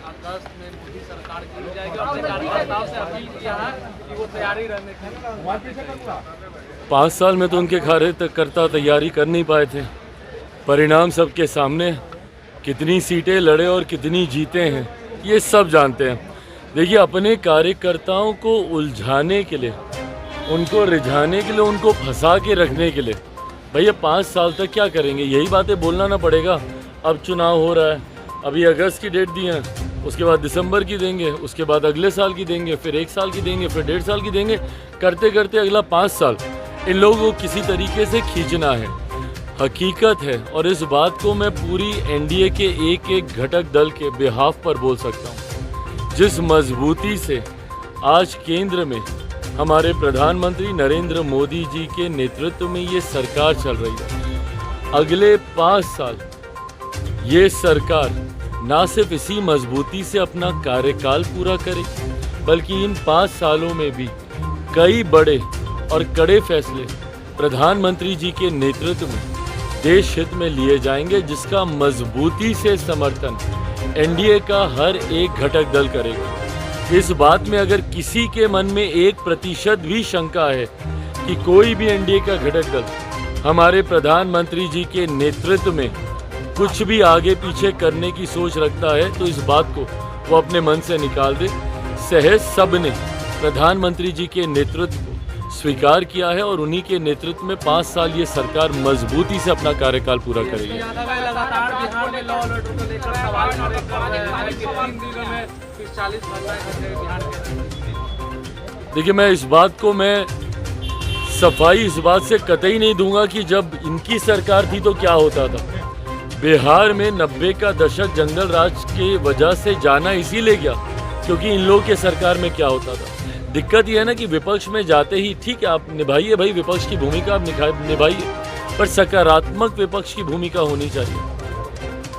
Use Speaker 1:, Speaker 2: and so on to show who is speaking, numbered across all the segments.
Speaker 1: अगस्त में मोदी सरकार की जाएगी और अपने कार्यकर्ताओं से अपील किया है कि वो तैयारी रहने की।
Speaker 2: 5 साल में तो उनके कार्यकर्ता तैयारी कर नहीं पाए थे। परिणाम सबके सामने, कितनी सीटें लड़े और कितनी जीते हैं ये सब जानते हैं। देखिए, अपने कार्यकर्ताओं को उलझाने के लिए, उनको रिझाने के लिए, उनको फंसा के रखने के लिए भैया 5 साल तक क्या करेंगे? यही बातें बोलना ना पड़ेगा। अब चुनाव हो रहा है, अभी अगस्त की डेट दी है, उसके बाद दिसंबर की देंगे, उसके बाद अगले साल की देंगे, फिर 1 साल की देंगे, फिर 1.5 साल की देंगे। करते करते अगला 5 साल इन लोगों को किसी तरीके से खींचना है। हकीकत है, और इस बात को मैं पूरी एनडीए के एक एक घटक दल के बिहाफ पर बोल सकता हूँ। जिस मजबूती से आज केंद्र में हमारे प्रधानमंत्री नरेंद्र मोदी जी के नेतृत्व में ये सरकार चल रही है, अगले 5 साल ये सरकार ना सिर्फ इसी मजबूती से अपना कार्यकाल पूरा करे, बल्कि इन 5 सालों में भी कई बड़े और कड़े फैसले प्रधानमंत्री जी के नेतृत्व में देश हित में लिए जाएंगे, जिसका मजबूती से समर्थन एनडीए का हर एक घटक दल करेगा। इस बात में अगर किसी के मन में 1% भी शंका है कि कोई भी एनडीए का घटक दल हमारे प्रधानमंत्री जी के नेतृत्व में कुछ भी आगे पीछे करने की सोच रखता है, तो इस बात को वो अपने मन से निकाल दे। सहज सब ने प्रधानमंत्री जी के नेतृत्व को स्वीकार किया है और उन्हीं के नेतृत्व में 5 साल ये सरकार मजबूती से अपना कार्यकाल पूरा करेगी।
Speaker 1: लगातार बिहार में लॉ और ऑर्डर को लेकर सवाल कर रहे हैं कि 3 दिनों में 40 बिहार के।
Speaker 2: देखिए, मैं इस बात को सफाई इस बात से कतई नहीं दूंगा कि जब इनकी सरकार थी तो क्या होता था। बिहार में 90 का दशक जंगल राज के वजह से जाना इसीलिए गया क्योंकि इन लोगों के सरकार में क्या होता था। दिक्कत यह है ना कि विपक्ष में जाते ही ठीक है, आप निभाइए भाई विपक्ष की भूमिका, आप निभाइए, पर सकारात्मक विपक्ष की भूमिका होनी चाहिए।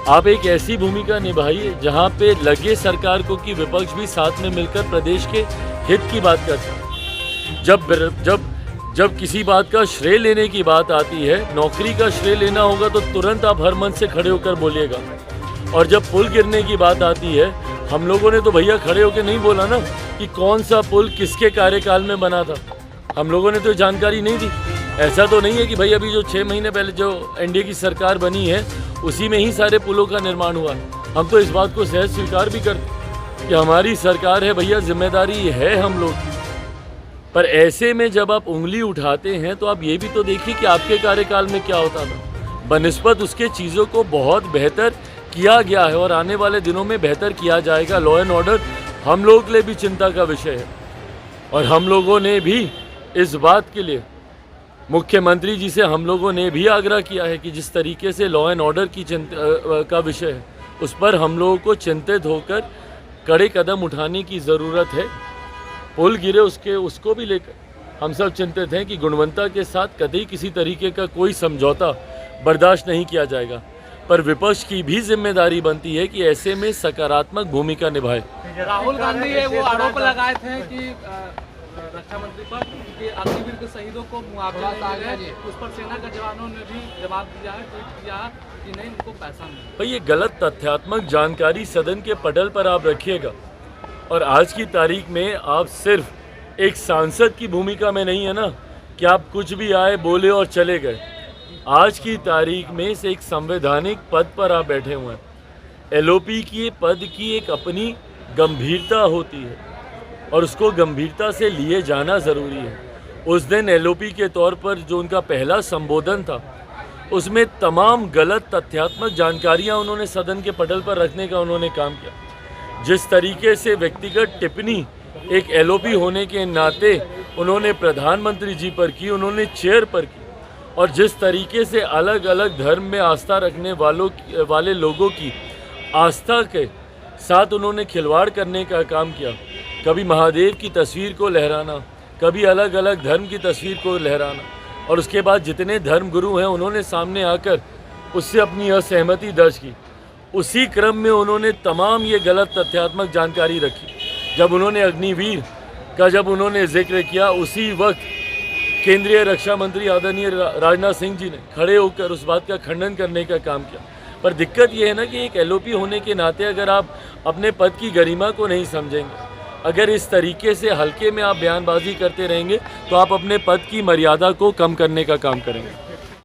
Speaker 2: आप एक ऐसी भूमिका निभाइए जहां पे लगे सरकार को कि विपक्ष भी साथ में मिलकर प्रदेश के हित की बात करता है। जब किसी बात का श्रेय लेने की बात आती है, नौकरी का श्रेय लेना होगा तो तुरंत आप हर मंच से खड़े होकर बोलिएगा। और जब पुल गिरने की बात आती है, हम लोगों ने तो भैया खड़े होकर नहीं बोला ना कि कौन सा पुल किसके कार्यकाल में बना था। हम लोगों ने तो जानकारी नहीं दी। ऐसा तो नहीं है कि भाई अभी जो 6 महीने पहले जो एनडीए की सरकार बनी है उसी में ही सारे पुलों का निर्माण हुआ। हम तो इस बात को सहज स्वीकार भी करते कि हमारी सरकार है भैया, जिम्मेदारी है हम लोग। पर ऐसे में जब आप उंगली उठाते हैं तो आप ये भी तो देखिए कि आपके कार्यकाल में क्या होता था। बनिस्बत उसके चीज़ों को बहुत बेहतर किया गया है और आने वाले दिनों में बेहतर किया जाएगा। लॉ एंड ऑर्डर हम लोगों के लिए भी चिंता का विषय है और हम लोगों ने भी इस बात के लिए मुख्यमंत्री जी से हम लोगों ने भी आग्रह किया है कि जिस तरीके से लॉ एंड ऑर्डर की चिंता का विषय है उस पर हम लोगों को चिंतित होकर कड़े कदम उठाने की ज़रूरत है। पुल गिरे उसको भी लेकर हम सब चिंतित हैं कि गुणवत्ता के साथ कतई किसी तरीके का कोई समझौता बर्दाश्त नहीं किया जाएगा। पर विपक्ष की भी जिम्मेदारी बनती है कि ऐसे में सकारात्मक भूमिका निभाए।
Speaker 1: राहुल गांधी है वो आरोप लगाए थे कि रक्षा मंत्री पर कि अग्निवीर के शहीदों को मुआवजा उस पर सेना के जवानों ने भी जवाब दिया है, ट्वीट किया कि नहीं उनको पैसा नहीं।
Speaker 2: भाई ये गलत तथ्यात्मक जानकारी सदन के पटल पर आप रखिएगा और आज की तारीख में आप सिर्फ एक सांसद की भूमिका में नहीं है ना कि आप कुछ भी आए बोले और चले गए। आज की तारीख में से एक संवैधानिक पद पर आप बैठे हुए हैं। एलओपी की पद की एक अपनी गंभीरता होती है और उसको गंभीरता से लिए जाना ज़रूरी है। उस दिन एलओपी के तौर पर जो उनका पहला संबोधन था उसमें तमाम गलत तथ्यात्मक जानकारियां उन्होंने सदन के पटल पर रखने का उन्होंने काम किया। जिस तरीके से व्यक्तिगत टिप्पणी एक एलओपी होने के नाते उन्होंने प्रधानमंत्री जी पर की, उन्होंने चेयर पर की, और जिस तरीके से अलग अलग धर्म में आस्था रखने वाले लोगों की आस्था के साथ उन्होंने खिलवाड़ करने का काम किया। कभी महादेव की तस्वीर को लहराना, कभी अलग अलग धर्म की तस्वीर को लहराना, और उसके बाद जितने धर्मगुरु हैं उन्होंने सामने आकर उससे अपनी असहमति दर्ज की। उसी क्रम में उन्होंने तमाम ये गलत तथ्यात्मक जानकारी रखी। जब उन्होंने अग्निवीर का जिक्र किया, उसी वक्त केंद्रीय रक्षा मंत्री आदरणीय राजनाथ सिंह जी ने खड़े होकर उस बात का खंडन करने का काम किया। पर दिक्कत ये है ना कि एक एलओपी होने के नाते अगर आप अपने पद की गरिमा को नहीं समझेंगे, अगर इस तरीके से हल्के में आप बयानबाजी करते रहेंगे तो आप अपने पद की मर्यादा को कम करने का काम करेंगे।